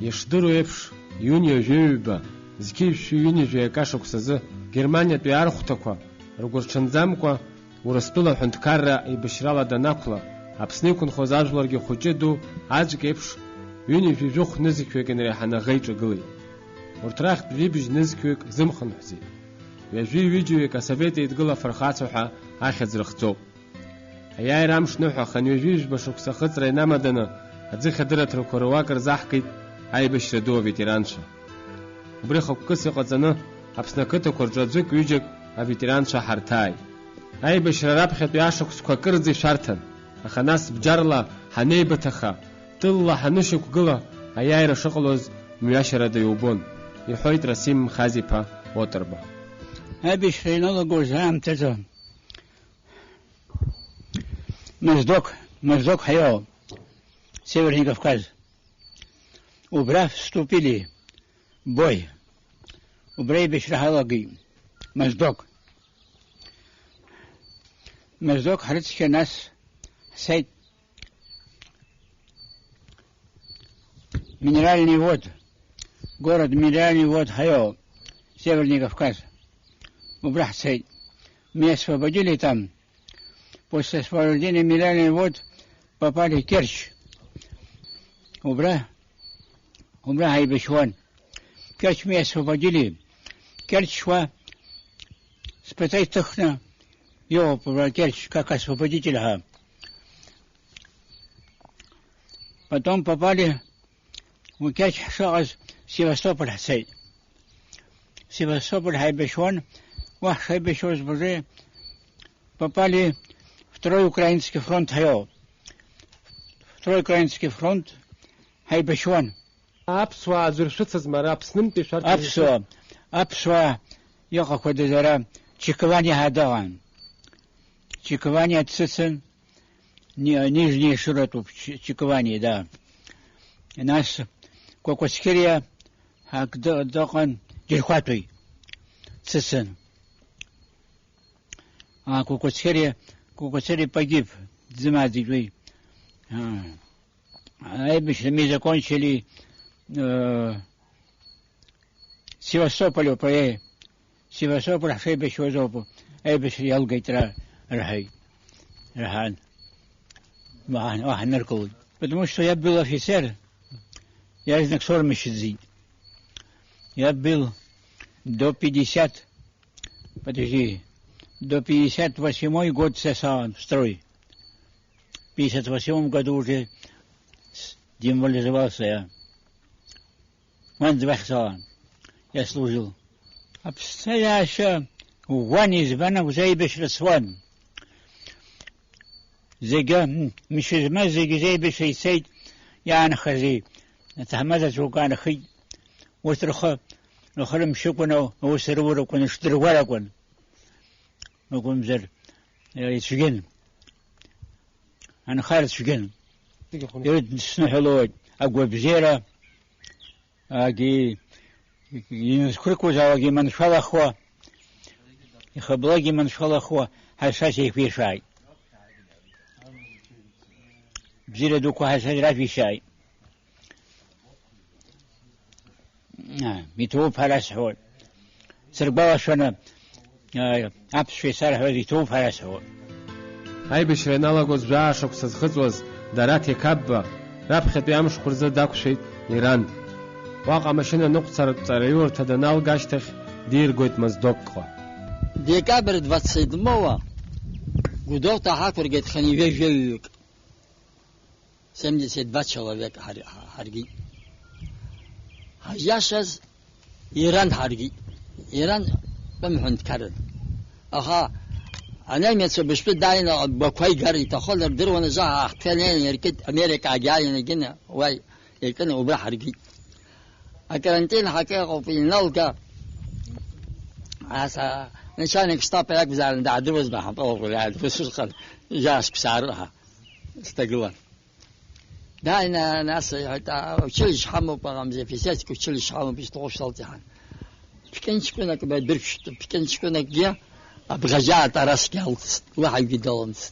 Ишдыру еиԥш, иуни ажәеҩба, зқьишәшәы иуни жәеикашықәсазы Германиатәи архәҭақәа ргәырҽанӡамкәа Урыстәыла ҳәынҭқарра еибашьрала данақәла, Аԥсны иқәынхоз ажәларгьы хәыҷы ду аӡәк еиԥш ҩынҩажәи жәохә нызқьҩык инреиҳаны аӷа иҿагылеит. Урҭ рахьтә жәибжь нызқьҩык зымхынҳәӡеит. Ҩажәи ҩыџьаҩык асовет еидгыла афырхацәа ҳәа ахьӡ рыхҵоуп. Аиааира амш ныҳәа хынҩажәи жәба шықәса ахыҵра инамаданы аӡыхь адырраҭарақәа руак рзаҳкит аибашьра ду аветеранцәа. Убри хықәкыс иҟаҵаны Аԥсны ақыҭақәа рҿы аӡәык ҩыџьак аветеранцәа ҳарҭааит. Аибашьра раԥхьатәи ашықәсқәа акырӡа ишәарҭан, аха нас бџьарла ҳанеибаҭаха, тылла ҳанышьақәгыла аиааира шыҟалоз мҩашьарада иубон, иҳәоит Расим Мхаз-иԥа Отрба. Аибашьра иналагоз аамҭазы Моздок ҳаиоуп, Северный Кавказ. Убра вступили в бой. Убра аибашьра ҳалагеит. Моздок ҳрыцқьа нас ҳцеит Минеральный вод, город Минеральный вод ҳаиоуп, Северный Кавказ. Убра ҳцеит. Мы освободили там. После освобождения Минеральный вод попали в Керчь. Убра аибашьуан. Керчь мы освободили. Керчь шла спытай тыхна его про Керчь как освободителя. Потом попали в Керчь шагаз Севастополь ҳцеит. Севастополь аибашьуан, вах аибашьуаз боже попали Второй Украинский фронт ҳаиоуп. Второй Украинский фронт аибашьуан. Аԥсуаа аӡәыр шәыцызма ара Аԥснымтәи шәарҭ? Аԥсуаа иҟақәадаз ара чекывание ҳадаган. Чекывание цыцын, нижние широту чекывание, да. Нас Кокоцкерия даган дирхватуй цыцын. А Кокоцкерия погиб, дзымадзидуй. Аибашьра мы закончили Севастополю проект. Севастополь аибашьуа зоопу. Аибашьра ялгait рахан. Ныркал. Потому что я был офицер. Я знак Сормишидзи. Я был до 58 год сасан в строй. В 58 году уже демобилизовался я. Я служил. Обстоящая вани звонок заебешра сван. Зега мишизма зегизейбешра исейт яна хази. Тахмаза зукана хи. Устрха нохрам шукуно усруру кун штрвара кун. Нокун зер исген. Ана харт сген. يريد سنحلوج أقوى بزيرة أجي ينسكركو زاوجي من شال أخوة يخبلاجي من شال أخوة حساسي في شاي بزيرة دوكو حساسي لا في شاي يتوب على سحول سرباوة شونا أبس في سارح يتوب على سحول аибашьра иналагоз жәашықәса зхыҵуаз Дараҭ Еқаба раԥхьатәи амшқәа рзы дақәшәеит Иран. Уаҟа амашьына ныҟәцаратә ҵараиурҭа даналга ашьҭахь диргоит Моздокҟа. Декабрь 27-го гудовта ҳақәыргеит ханивежәаҩык. 72 человек ҳаргит. Ҳажьашаз Иран ҳаргит. Иран бымҳәынҭқаран. Аха анемецу бышпы дайна баквай гari тахолер дырвана за ахтелен еркет Америка агяйна гина вай еркен убра харги а карантин хакеqo финалка аса нишанек штапа як взяли да дурз ба хапол фисхал жас псарха стагла дайна нас это училище хаму пагамзе физическое училище хаму бистошталтян пикенчикуна кбе дырф пикенчикуна ге обгажат раскелт واحد видалмс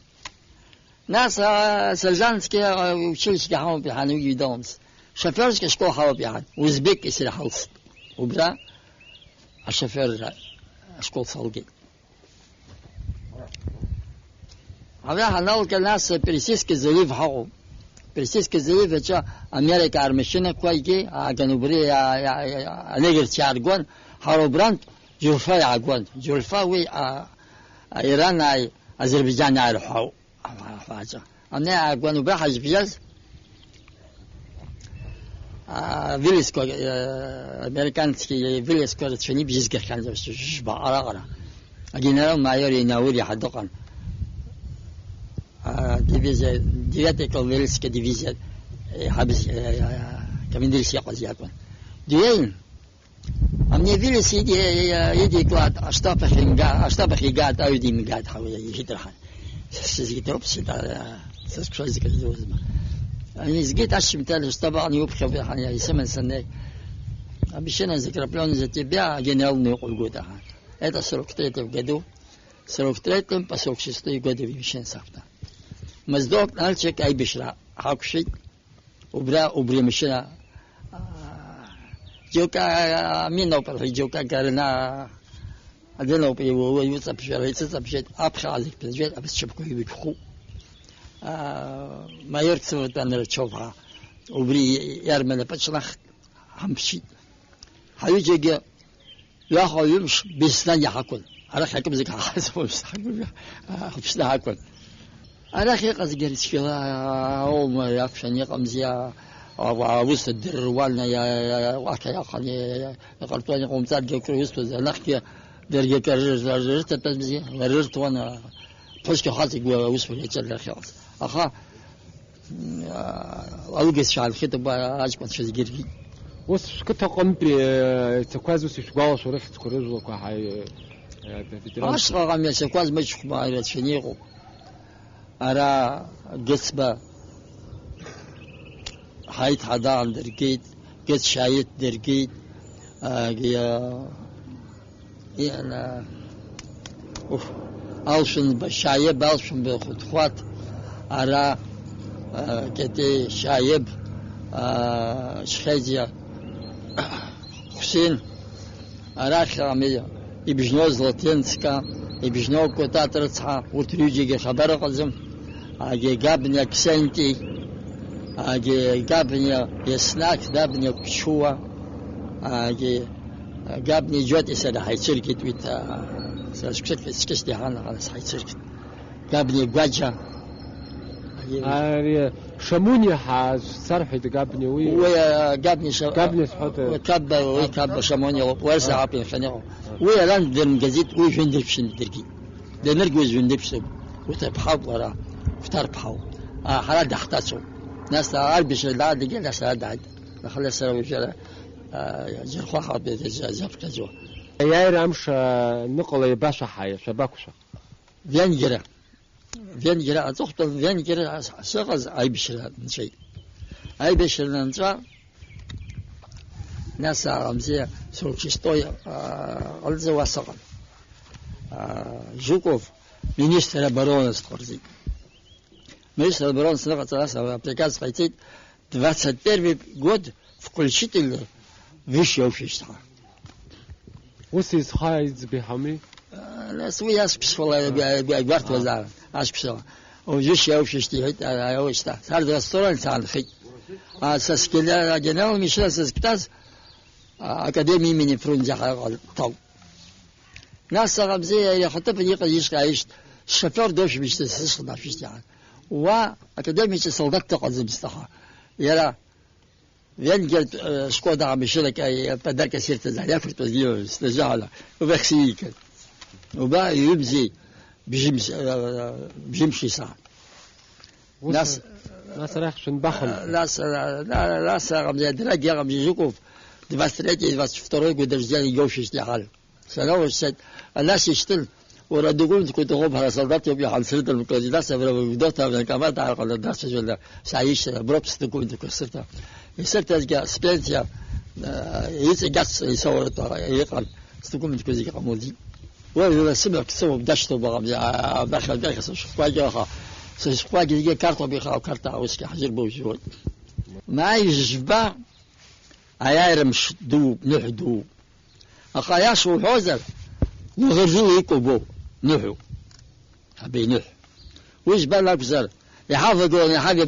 нас сержантские училища хаму бихану видалмс شوفيرز كشكو حواب يعني وزبيك يصير حلص وبرا الشوفير أشكو صلقي هذا هنالك الناس بريسيسك زليف حقو بريسيسك زليف جا أمريكا أرمشنا كويجي جنوبري نيجر تشارجون هاروبراند جولفا يعجون جولفا وي إيران أذربيجان يروحوا حاجة أنا عجون وبراح جبيز فيلسكو أمريكانسكي فيلسكو تشني بيزكر كان زوج بعرقنا الجنرال مايور يناوري حدقن ديفيزيا دياتيكال فيلسكي ديفيزيا حبس كمين درس يقص يكون دين أمني فيلس يدي كلاد أشتبه قاد أو دي مقاد حوي يهدرحن سيزيتروب سيدا سكشوا زكر زوزما أنا زكيت عشم تالش طبعا يبخي بحن يعني سمن سنة أبيشنا ذكر بلون زتي بيع جنال نقول جوده هذا سلوكتيت بجدو سلوكتيت بسوق شستي جدو بيشين سافتا مزدوق نالشك أي بشرا حاكشي وبرا مشنا جوكا مين أو برا جوكا كارنا أدنى أو بيو ويوسف شرا يوسف شيء أبخا عليك بنجيت أبس شبكو يبيخو ما يركسو تانر تشوفها وبري يرمنا بتشلخ همشي هيجي لا هو يمش بيسنا يحكون أنا حكم زك حاسب مش حكون مش حكون أنا خي قصدي جالس كذا أو ما يكفي يقام زيا أو وسط الدر والنا يا وكيا خلي قلتوني قوم ترجع كرويست أنا خي درجة كرر تتمزي ررت وأنا فش كحاتي جوا وسط الجل خلاص أخا أوجس شعل خطب أجمل شيء جري وش كنت قم بتكواز وسيشقاو شريخ تكرز وكحي أش رقم يسكواز مش ما يرتشنيقو أرا جسبة حيت حدان درجيت جت شايت درجيت أنا أوشن بشايب أوشن بخطوات أرا كتي شايب شخيزيا حسين أراخ عمية يبجنو زلطينسكا يبجنو كوتا ترتها وتريجي خبر قزم أجي جابني كسنتي أجي جابني يسناك جابني كشوا أجي جابني جوت إسرع هاي شركة ويتا سكشت سكشتي هانا على هاي شركة جابني جواجا شموني حاج صرحي تقابني ويا قابني قابني صحوت وكاب شموني ورسا عابين خنيقو ويا لان درم جزيت ويجون دبشن درجي دنرجوز وين دبشن وتبحاو ورا فتار بحاو حالا دحتاسو ناس عربش لا دقي ناس عاد خلي سراوي جرا جرخوا حاب جاب كجو يا رامش نقل باشا حي شباكوشا فين أتوقع فين جرا شغز أي بشر شيء أي بشر ننجا ناس عمزية سوكشتوي ألزوا واسقا جوكوف министр обороны Скорзи. Министр обороны Скорзи приказ пойти 21 год включительно высшее общество. وسيس خايز بحمي سوي أسبسولا بيعبرت وزارة أسبسولا وجيش общество هيت أوشتا صار رستوران صار خي ساسكيلا جنرال ميشيل ساسكتاز أكاديمي من فرنجا طاو ناس غمزية حتى في يقيش عايش الشفير دوش بيشتغل ما فيش يعني وأكاديمي صلدت قزم استخا يلا ينجل سكودا عم يشلك أي بدر كثير تزعل ياكل تزيو استجعله وبخسيك وبقى يبزي بيمشي ساعة ناس راح شنبخل ناس غمزية دراجة غمزية جوكوف دفاستريتي دفاستفتروي ودرجالي يوشيش لحال سنوش سد الناس يشتل وردقون كنت غوبها صلدات يوم يحنصرت المقاضي سبرا بدوتها من كمان تعرق على الناس جل سعيش بروبس تكون تكسرتها يصيرت أجا سبينتيا يتجس يصور يقال تكون تكوزي قمودي ولا سمع كسو بدشتو بقى داخل داخل شخواجها شخواجي يجي كارتو بيخا كارتا وسكي حجر بوجود ما يجبا عيارمش دوب نحدو أخاياش وحوزر نغرزو يكوبو نحو حبي نح ويش بالك بزر يحافظون حاجة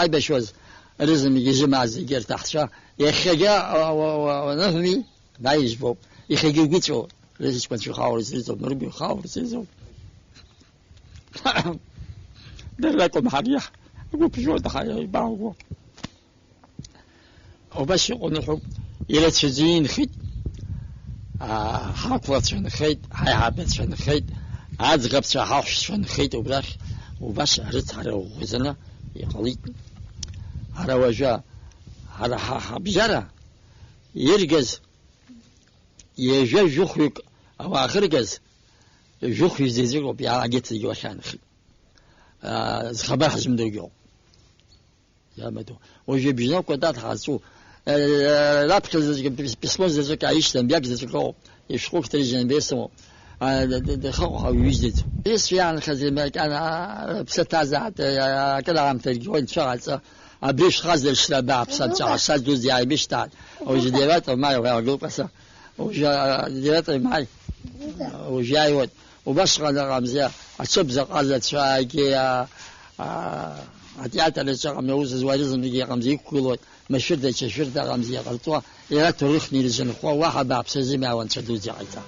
بشوز لازم يجي مع الزجير تحت شا يخجا ونفمي لا يجبو يخجا قيتو لازم تكون شو خاور زيزو مربي خاور زيزو دير لكم حريح يقول بشو دخايا يباعوا وباش يقولوا إلى تشزين خيط حاكوات شن خيط هاي عبد شن خيط عاد غبت شحاش شن خيط وبراش وباش عرت على وزنا يقلي على وجه على حبجرة يرجز يجي جوخيك أو آخر جز جوخي زيزيك وبيع جت يوشان خي خبر حزم دوجو يا مدو وجي بيجنا كودات حاسو لا بخز بسمو زيزيك عايشتن بياك زيزيكو يشخوك تريجن بيسمو دخلوا يوجد بس يعني خزيمة أنا بستعزت كده عم ترجعون شغلة أبيش خازل الشباب بسات عشان دوز يعني بيشتغل وجديرات معي ويقول بس وجديرات معي وجاي وبشغل رمزية أشوف زقازة شاكي أتيات على شغل موز زوارزم يجي رمزي كله مشردة شردة رمزية قلتوا يا تاريخني لجنخوا واحد بعبسزي ما وانشدوز يعيتا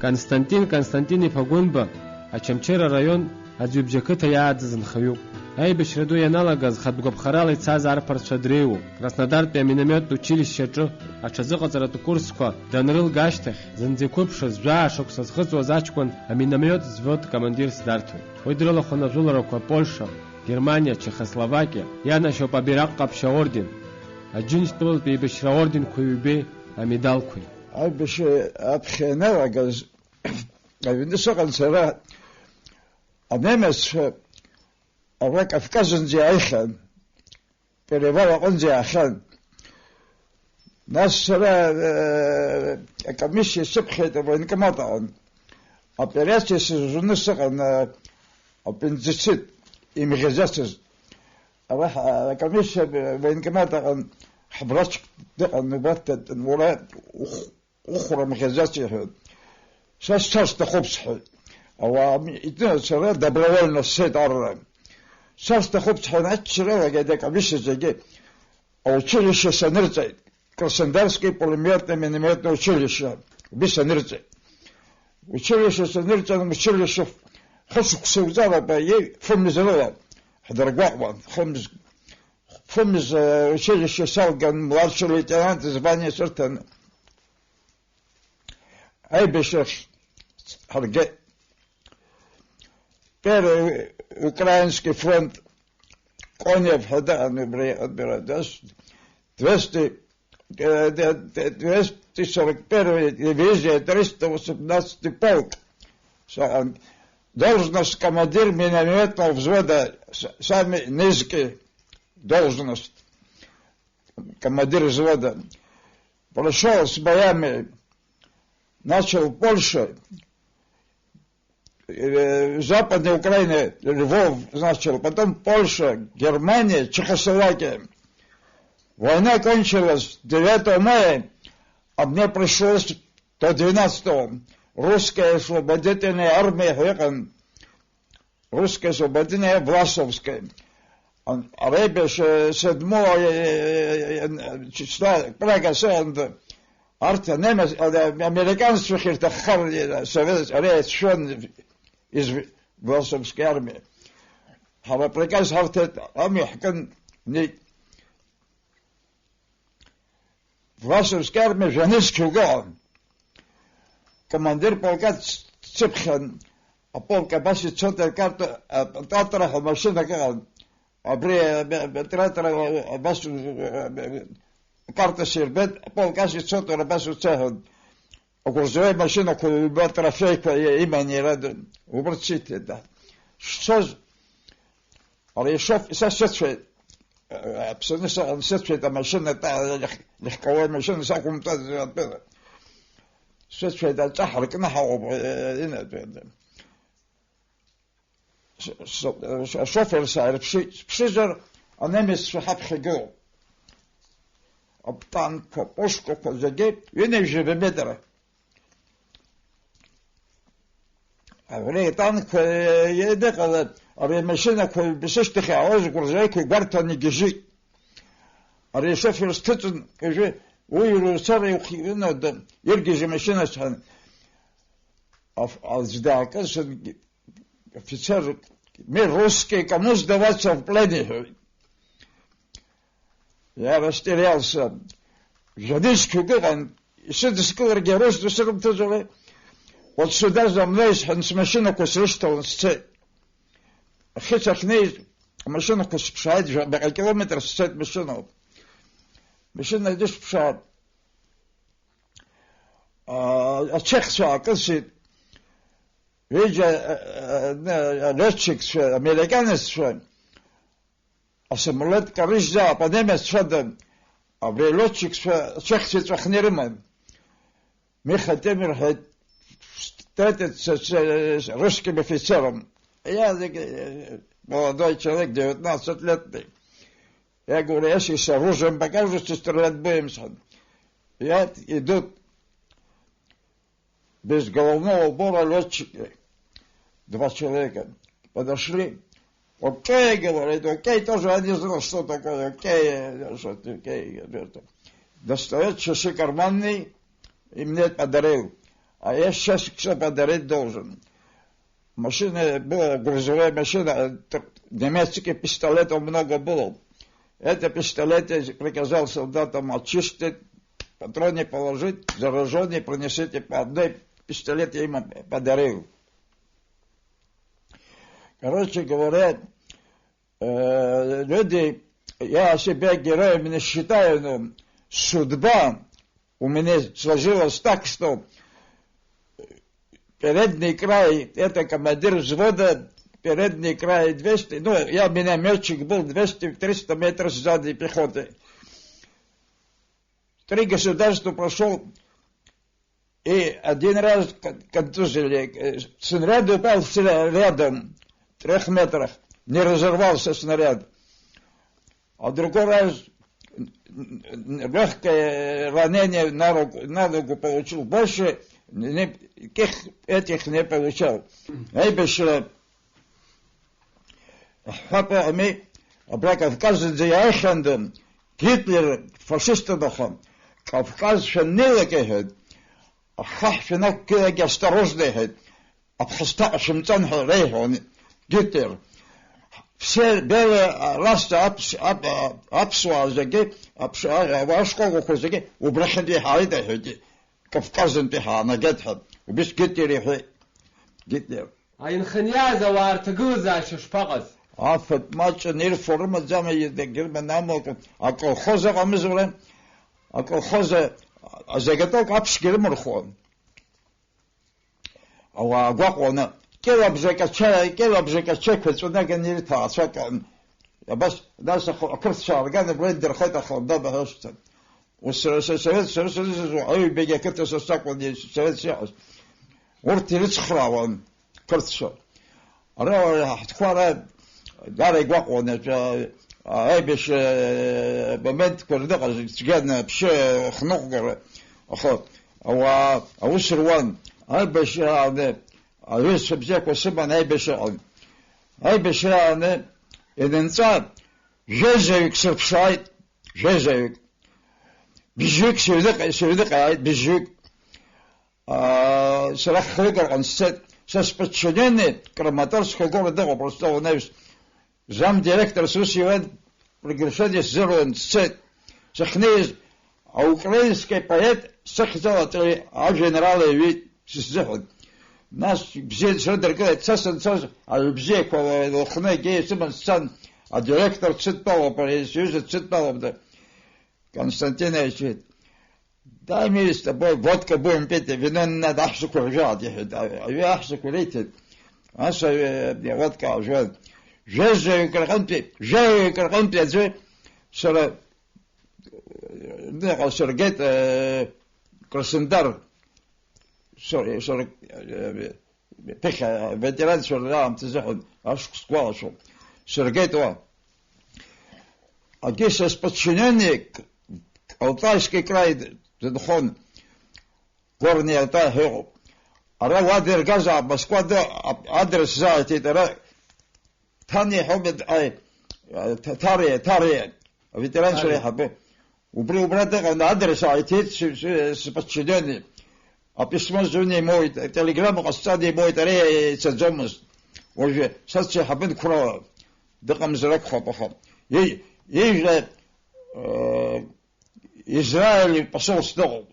Константин Ифагунба, Ачамчера район, Аджибджакыта яадзын хаю. Ай бешреду яналагаз хадгобхарал ицаз арпарча дреу. Краснодар миномет училище чу, ачазыгъазарат курсква данрыл гаштах, зынзекупшыз жа шоксаз хыцуаз ачкван, а миномет взвод командир сдарту. Ойдрыла хонажулараква Польша, Германия, Чехословакия, янашо побирак капша орден. Аджинствовал бешра орден куюбе, а медал куй. Ай беше апхенелагаз Винесоған сара анемес ава Кавказын жайхан перевала он жайхан нас сара комиссия сепхет военкоматан операция журналистական аппендицит иммиграциясыз ава комиссия военкоматан حبرش نبات ولا أخرى مخزاتها شاش تخبص أو إتنا سرا دبلوال نسيت أرى شاش تخبص حنا تشرا وجدك عبيش زجى أو تشيلش سنرجع كرسندرسكي بولميات من ميات وتشيلش بيش سنرجع وتشيلش سنرجع وتشيلش خشك سوزارة بيجي فم زرا حضر قوان فمز училище Салган, младший лейтенант, звание сортан. Ай бешеш харге. Первый украинский фронт Конев Хадан Брадаш 241 дивизия 318 полк. Должность командир минометного взвода самый низкий. Должность командир взвода прошел с боями, начал в Польше, в Западной Украине, Львов начал, потом Польша, Германия, Чехословакия. Война кончилась 9 мая, а мне пришлось до 12-го. Русская освободительная армия, русская освободительная Власовская. Арабиш 7 числа Прага санд арта немец американцы хиртахар совет арет шон из Власовской армии. Хава приказ хартет амихкан не Власовской армии Жаницкий угон. Командир полка Цепхан, а полка баши чотер карта татра машина каган. Абре тратра баш карта шербет пол каши цотора баш цеход окружая машина куда трафик имени рад убрчите да что але шоф сашче абсолютно сашче та машина та легковая машина сакум та сашче да тахрик нахо شوفر صار بشجر أنامس في حب خجول аптанққа, пушқаққа зегьы ҩынҩажәаба метра. Абри атанққа иеидыҟалап, ари амашьынақәа бысышьҭахь иаауаз гәырзаҩқәа гәарҭаны игьежьит. Ари ашофер сҭыҵын, кажәы, уи рцара иухианы иргьежьы амашьынацәан. Аӡдаакыз офицер, мы русские, кому сдаваться в плен? Я растерялся. Жадышку гыган, сидыскылар геройс дусырым тузылы. Вот сюда за мной с машинок срыштал сцет. Хитахней машинок спшает, бага километр сцет машину. Машина идешь спшает. А чех акылсит. Видя летчик, американец, а самолет корыжа, по немец, а в летчик чехцит вахнерман. Мы хотим встретиться с русским офицером. Я молодой человек, 19 лет. Я говорю, если с оружием покажете, стрелять будем. Я иду без головного убора летчики. 2 человека подошли. Окей, говорит, окей, тоже я не знал, что такое окей, что окей. Достает часы карманные и мне подарил. А я сейчас все подарить должен. Машина была, грузовая машина, немецких пистолетов много было. Это пистолет я приказал солдатам очистить, патроны положить, зараженные принесите по одной. Пистолет я ему подарил. Короче говоря, люди, я себя героем не считаю, но судьба у меня сложилась так, что передний край, это командир взвода, передний край 200, ну, я минометчик был 200-300 метров сзади пехоты. 3 государства прошел, и один раз контузили, снаряд упал рядом, 3 метрах, не разорвался снаряд. А другой раз легкое ранение на ногу получил, больше этих не получал. Найбольше хапами, Кавказ Айхандом, Гитлер, фашистам, Кавказ шаннилакехед, Хахфинак килаги осторожнехед, Абхаста Шимцан Рейхон, Гитлер. Все белые расы апсуа заги, вашкого хозяги, убрахенди хайдехеди, Кавказен пихана гетхед, убис Гитлер. Айнханьяза вартагуза шпагаз. Афет матч нир форма зама едегир менамок, а колхоза гамзурен, а колхоза азагаток апшгир мурхон. А гвакона келабжека квецуна генир таасакан. Я бас даса акртшар гана блендер хайта хлда бахашта. وسويت أي بيجي كنت سأستقبل دي سويت سياس ورتيرت خراون كرتشو أنا هتخوار دار يقوق ونجا أي بش بمنت كردقة تجانا بش خنقر أخو أو سروان أي بش أنا أيش بزاك وسبان أي بش أنا إذا إنسان جزء سبشايت جزء بيجيك سيدك عايد بيجيك سرخ خلقر عن ست سبتشنين كراماتورس خلقر ده просто نفس زام ديرектор сусивен приглашение зерон ست сахнез украинский поэт сахзалатый а генералы вид сизеход нас бзед шедер говорит сасан а бзек лохне гей симон сан а директор цитпало парисюз цитпало да Константинович, дай мне с тобой водка будем пить, вино не надо, ахшуку ржать, я ахшуку летит, аша водка ржать. Жезжаю карханпи, сора, не, соргет, Краснодар, сора, пеха, ветеран сорам, ты заход, ашку сквалшу, соргет, а геса с подчиненник, Алтайский край, Дедхон, Горный Алтай, Хероп. Ара Вадер Газа, Москва, адрес заайте, Тани Хоббит, Тария, ветеран Шрехабе. Убрал брата на адрес заайте, с подчиненным. А письмо звони мой, телеграмму остали мой таре саджомус. Уже сейчас хабен кура, дакам зрак хапахам. Ей же Израиль пошел снова.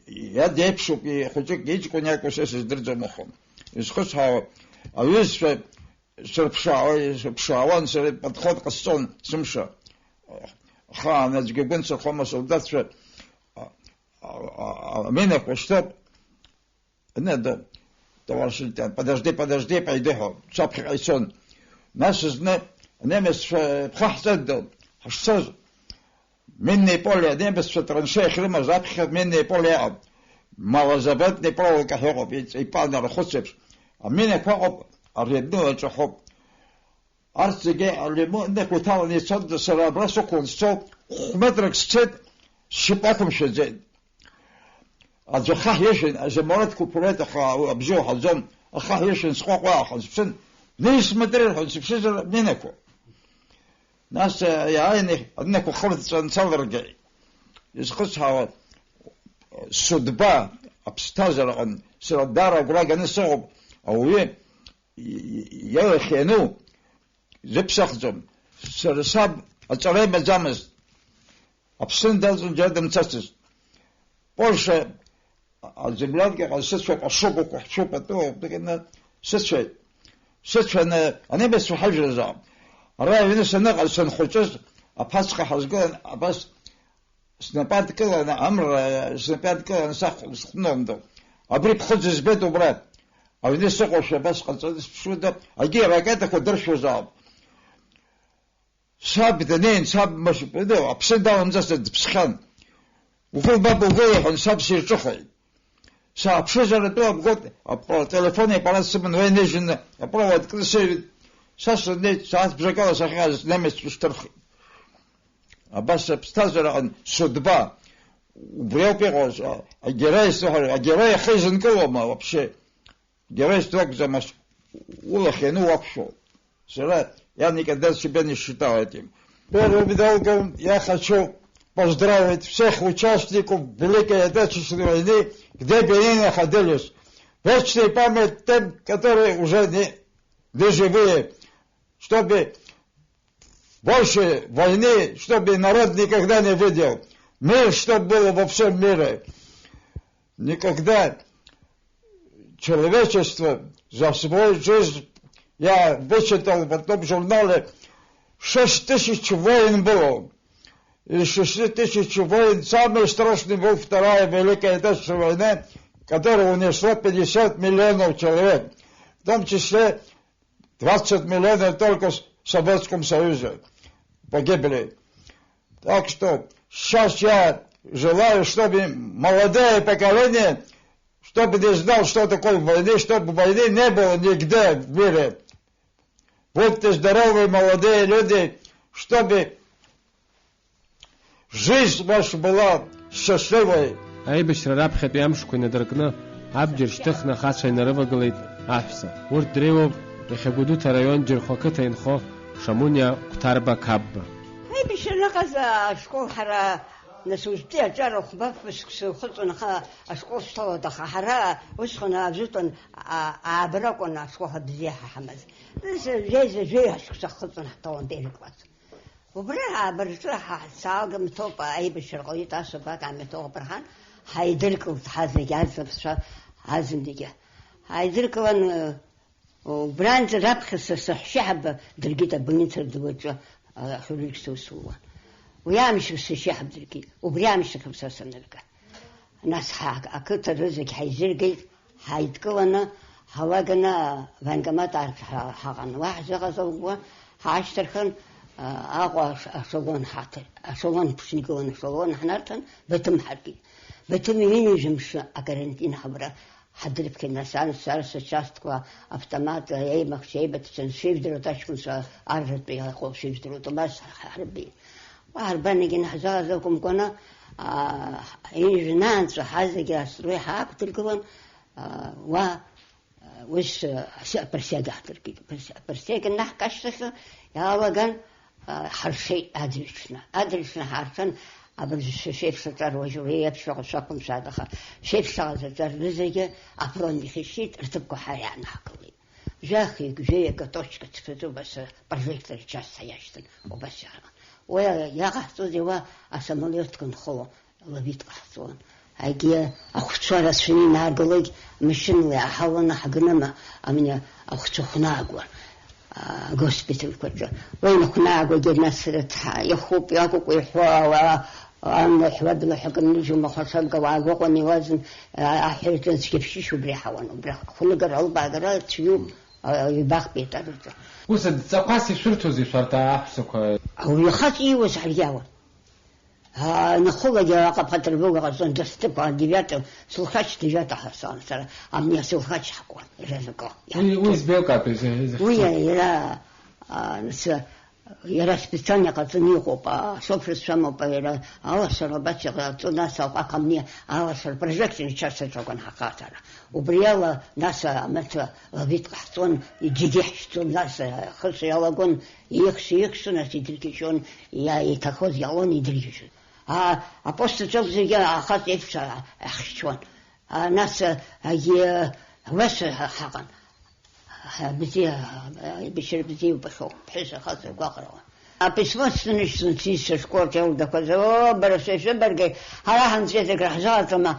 Я депшу, и хочу геч коняку с держамахом. Исхотха, а весь шерпшаван сред подход кассон сумша. Хан, ажгебен сахама солдат ше. Меня что? Нет, товарищ лейтенант, подожди, пойду. Шапки айсон. Нас знает, немец пхахтадо. Что? Минное поле, немец траншеи хлема, запихат минное поле. Малозаботный проволока хероп, и панер хуцепс. А меня хероп, а редну это хоп. Арцеге, алиму, не хватало ни цента серебра, сокон, сто, метрик сцет, щипаком шедзет. А за хахешин, а за марат купурета ха обзор хазом, а хахешин скока хазпсен, не смотрел хазпсен минеку. Нас я айни, однако хватит цалверге. Исхотха судьба обстазила он срадара грага не соб, а уе я хену запсахзом сарсаб ацарай мазамс обсен дазун жадам цастис. Польша а землянки, а сетчат, а шопу, то, бегина, сетчат. Сетчат, они без хажа. Рай винус нагал сан хочешь, а пасха хазган, а бас снапат кала на амр, снапат кала на сах схномдо. А при входе с беду брат. А винус хочешь, бас хазган, шуда, а где ракета ходершу за. Саб денен, саб маш, да, обсенда он застет псхан. Угол бабу гой, он саб сирчохай. Сообщение то год по телефону парасмен венежин провод клишевит саша не сас бжекала сахаз немец штарх а бас стазера он судьба убрел пегоз а герой хизен колома вообще герой строк за маш улахену вообще сера я никогда себя не считал этим. Первым долгом я хочу поздравить всех участников Великой Отечественной войны, где бы они находились. Вечная память тем, которые уже не живые, чтобы больше войны, чтобы народ никогда не видел. Мир, чтобы было во всем мире. Никогда человечество за свою жизнь, я вычитал в одном журнале, 6000 войн было. Из 6000 войн самый страшный был Вторая Великая Отечественная война, которая унесла 50 миллионов человек, в том числе 20 миллионов только в Советском Союзе погибли. Так что сейчас я желаю, чтобы молодое поколение, чтобы не знал, что такое война, чтобы войны не было нигде в мире. Будьте здоровы, молодые люди, чтобы жизнь ваша была счастливой. أي بشر رابخة بيمشكو ندركنا عبجر شتخنا خاصة نرفق قليت أحسا ورد دريوب يخبودو تريون جر خوكتا ينخو شمونيا قتاربا كابا أي بشر نقص أشكو حرا نسوجتي أجار خباف بس خلطنا خا أشكو شطوة دخا حرا وشخنا أبزوتن عبراكونا أشكو هبزيها حمد جاي أشكو خلطنا حطوان ديرك بس وبرها برجعها ساق متوبة أي بالشرقية تاسبات عم متوبة برهان هيدرك وتحازن جالس بس هازن ديجا هيدرك وان وبراند رابخ الشعب درجيته بنيت الدوجة خليك سوسوا ويامش الشعب درجي وبريامش كبسة سنلقى ناس حاج أكتر رزق هيزرقي هيدكوانا هواجنا فانجمات حقن واحد زغزوا هاشترخن أقوى أشوفون حاطر أشوفون بسنيكون أشوفون حنارتن بتم حركي بتم مين جمش أكرنتين خبرة حدرب كنا سارس شاستكوا أفتمات أي مخشي بتشن شيف دروتاش كنسا أرجت بيها خو شيف دروتو بس حربي وعرباني نحزازكم كنا إنجنان حازق أسروي حاك تلقون وش برسيق أحتركي برسيق النح كشتك يا وجن حرشي أدرسنا حرفا قبل شيف ستار وجوهية بشغل شاكم صادقة شيف شغل ستار رزقة أفرون بخشيت ارتبكوا حيانا حقولي جاخي جاية قطوشك تفتو بس برجيكتر جاس حياشتن وبس يعني ويا قحطو ديوا أسماليوت كن خو لبيت قحطون هاي أختصار سنين هاقولي مشين لي أحاولنا حقنا ما أمني أختصوخنا أقول غوسبيتال كوجا وين كنا قلنا سرت يخوب ياكو يحوا وأنا حواد له حق النجوم خاصة وعقوني وزن أحيانا سكيفشي شو بريحة وانا بريحة كل قرعوا بعقرا تيوب يباخ بيتر وسد تقاسي شرطو زي شرطة أحسك أو يخاطي وسعرياوه نخوض جا قبضة البوغ غزون دستبقى ديبيات سلخاتش ديبيات حسان سر أمني سلخاتش حقوان رزقا ويز بيوكا بيزه ويا يلا نس يلا سبتانيا قطني قوبا سوفر سامو بايلا أوصل باتشغا تناس أقامني أوصل بروجكتين شاسة جوان حقاتنا وبريالا ناس متى بيت قحطون يجيحشتون ناس خلص يلاقون يخشون ناس يدركشون يا يتخذ يلون يدركشون أبوست جوزي أخذ يفشل أخشون ناس هي وش حقا بزي بشر بزي وبخو بحس خاطر قاقروا أبسمت نشتن تيس شكور تقول ده كذا برسيش برجع هلا هنزيد الرحزات ما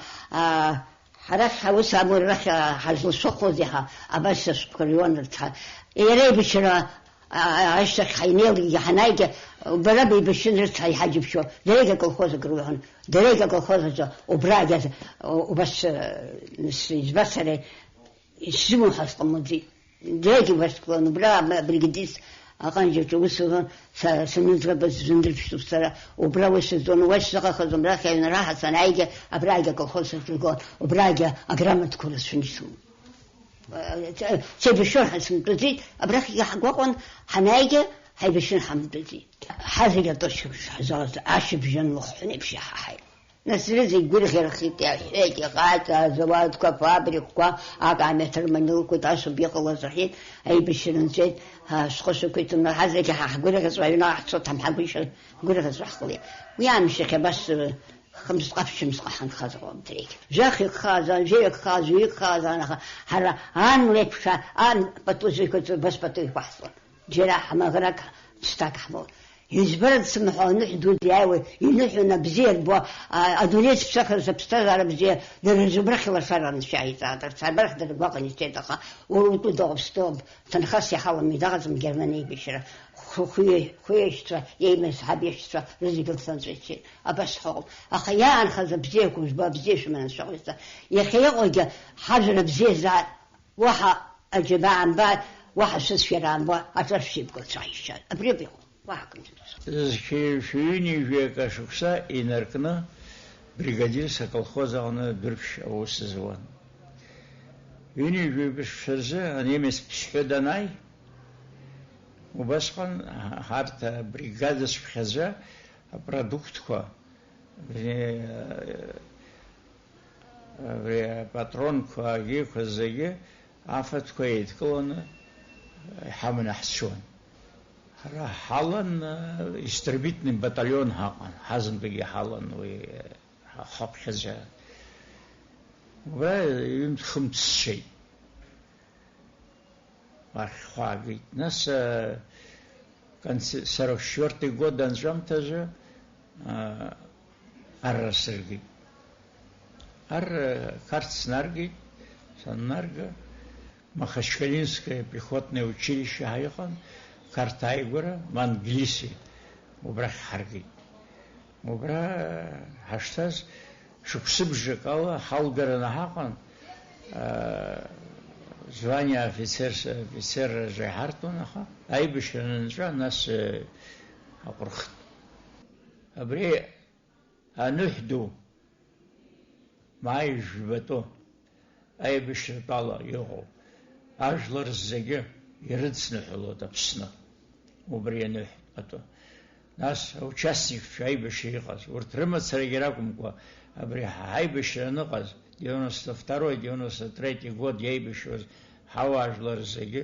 حرك حوس أمور رح حزل سقو ذيها أبس سكريون التها يري بشرا عشتك حينيل حنايجة وبربي بشنرت هاي حاجب شو دريقة كل خوزة قروهن دريقة كل خوزة وبراجة وبس بس يسمو حسق مدري دريقة بس كلون برا بالقديس أقانجة توصلون سننتقل بس زندر في سرا وبرا وسزون وسقة خزم برا كأن راحة سنايجة أبراجة كل خوزة تلقون وبراجة أقرامت كل سنسو سيبشون حسن تزيد أبراك يحققون حنايجة هاي بشون حمد تزيد حاجة توش حزات عشب جن وخني بشيحة هاي ناس رزق يقول خير خيتي عشيك قاعدة زواج كفابري كوا أقامتر منو كنت عشب يقول صحيح هاي بشون زيد هاشخص كنت من حاجة حقول لك صحيح حصت هم حقولش قول لك صح قولي ويا مش بس خمس قفش مسقحن خازقهم تريك جاخي خازن جيك خازويك خازن هلا عن لبشة عن بتوزي كنت بس بتوي بحثون جراح ما غرق تستكحمون يجبرد سمحوا نحدود ياوي ينحونا بزير بوا أدوليس بسخر سبستغر بزير در زبرخ وشرن شايتا در سبرخ در باقي نستيدخا ورودو دوغ ستوب تنخص يحاول ميدغز من جرماني بشرة خويشترا يمس حبيشترا رزق الثانوية أبس حول أخيان خذ بزيكم جباب بزيش من الشغلة يا خيال حاجة بزيز واحد الجماعة بعد واحد سفيران بعد أترشي بقول صحيح أبريبيو واحد شيني جيكا شخصا إنركنا بريغادير سكالخوزا أنا دربش أو سزوان يني جيبش شرزة أنا يمس بشكداناي وبسخن هارت بريغادس بخزة продукт كوا باترون كوا جيكو زيجي عفت كوا يتكلون حمنا حسون حالن استربيتني بطليون هاقن حزن بيجي حالن وحق حزة وبا يمت خمس شيء خواجي ناس كان سرق شورتي قدام جامتاجا الرسرجي كارت снарги снарга Махачкалинское пехотное училище Хайхан Картайгора Манглиси убрах харги убра хаштаз шуксыбжикала халгара нахахан звание офицер Жайхартунаха айбишранжа нас апрх абри анухду май жбато айбишртала його ажлар зеге ирдсны хулода псна убри анухато нас участникцәа аибашьра иҟаз, урҭ рымацарагьы ракәымкәа, абри ҳаибашьра аныҟаз, 92-93 год иаибашьуаз ҳауаажәлар зегьы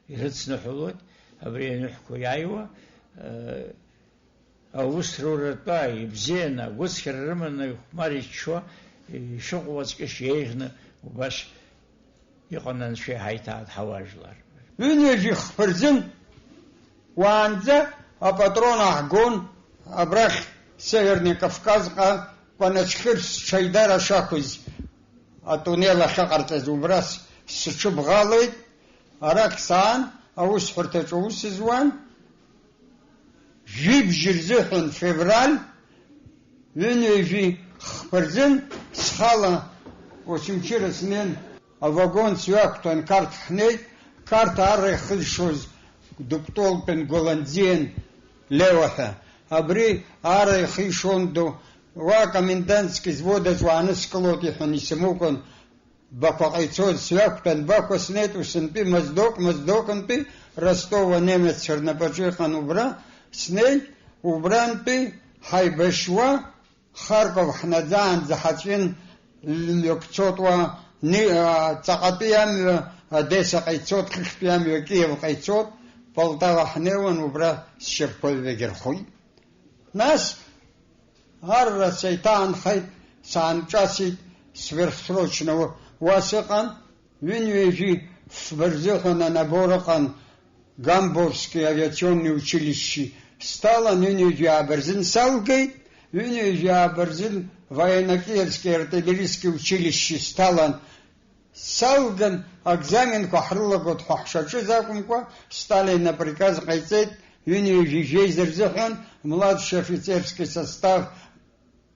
ирыцныҳәалоит, абри аныҳәқәа иааиуа, аус руратәа ибзианы, агәыцхьара рыманы, ихәмар иччо, ишыҟоуаҵәҟьа еиӷьны, убас иҟан анцәа иҳаиҭааит ҳауаажәлар. Ҩынҩажәи хԥырӡын, уаанӡа апатрон аҳгон, абрахь Северни Кавказҟа Кәаначхьырс ҽаидара шақәыз атунел ахьаҟарҵаз убра сыҽыбӷалеит, арахь саан, аусҳәарҭаҿы ус зуан, жәибжь рзыҳәан февраль, ҩынҩажәи хԥырӡын, схала Очамчыра снен авагон сҩақәтәан карт ҳнеит, карт ара ихызшоз Дуктолпен Голландиен Леуаҳәа, абри ара ихишондо уа комендантски зводаз уааныскылоит иҳәан исымукәан, Бақәаҟа ицоз сҩақәтәан, Бақәа снеит усынтәи Моздокынтәи Ростова немеццәа рнапаҿы иҟан убра, снеит, убрантәи ҳаибашьуа Харков ҳнаӡаанӡа ҳаҵәин мҩак цотуа, ҵаҟатәи амҩа Одессаҟа ицот, хыхьтәи амҩа Киевҟа ицот, Полтава ҳнеиуан, убра сшьапқәа ирхәит. Нас арра сеиҭаанхеит, саанҿасит сверхсрочно уа сыҟан, ҩынҩажәи ФБ рзыҳәан анабор ыҟан Гамбургский авиационный училище, сталан, ҩынҩажәи аабырзын салгеит, ҩынҩажәи аабырзын военно-киевский артиллерийский училище сталан, салган, экзаменқәа ҳрылагот ҳәа ҳшаҿыз акәымкәа, Сталин априказ ҟаиҵеит, ҩынҩажәи жеиза рзыҳәан младший офицерский состав,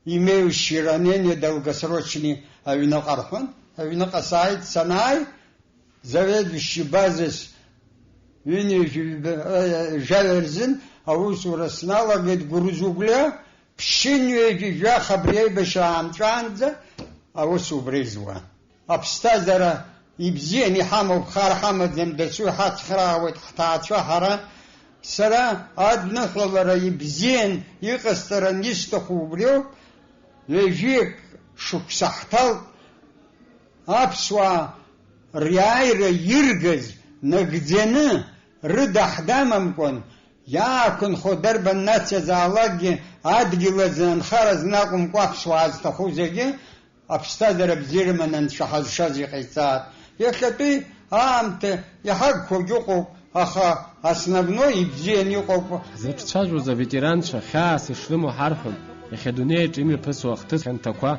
имеющий ранения долгосрочные, аҩныҟа рҳәан, аҩныҟа сааит, санааи, заведующий базис ҩынҩажәи жәаҩа рзын аусура сналагеит Гәырзугәлиа, ԥшьынҩажәи жәах абри аибашьра аамҵәаанӡа аус убра изуан. Аԥсҭазаара ибзиан иҳамоуп, хар ҳамаӡам, дацу иҳацхраауеит ҳҭаацәа ҳара, сара адныҳәалара ибзиан иҟасҵаран исҭаху убриоуп, ҩажәиак шықәса ҳҭалт, аԥсуаа риааира иргаз нагӡаны рыда ҳдамамкәан, иаақәынхо дарбан нациазаалакгьы адгьыл азы анхара зны акәымкәа аԥсуаа зҭаху зегьы аԥсҭазаара бзиа рыманы анцәа ҳазшаз иҟаиҵааит. Иахьатәи аамҭа иҳагқәагь ыҟоуп, аха основной ибзиан иҟоуп. Ҳзыҿцәажәоз аветеранцәа хьаас ишрымоу ҳарҳәон, иахьа адунеиаҿ имҩаԥысуа ахҭыс хьанҭақәа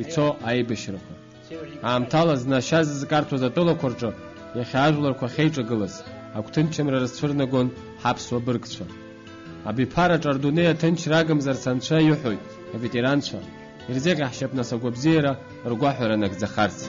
ицо аибашьрақәа. Аамҭала знашьа зызкарҭәоз атәылақәа рҿы иахьа ажәларқәа ахьеиҿагылаз агәҭынчымра рызцәырнагон ҳаԥсуа быргцәа. Абиԥараҿ ардунеи аҭынчра агымзарц анцәа иҳәоит аветеранцәа, ирзеиҟьаҳшьап нас агәабзиара ргәаҳәара нагӡахарц.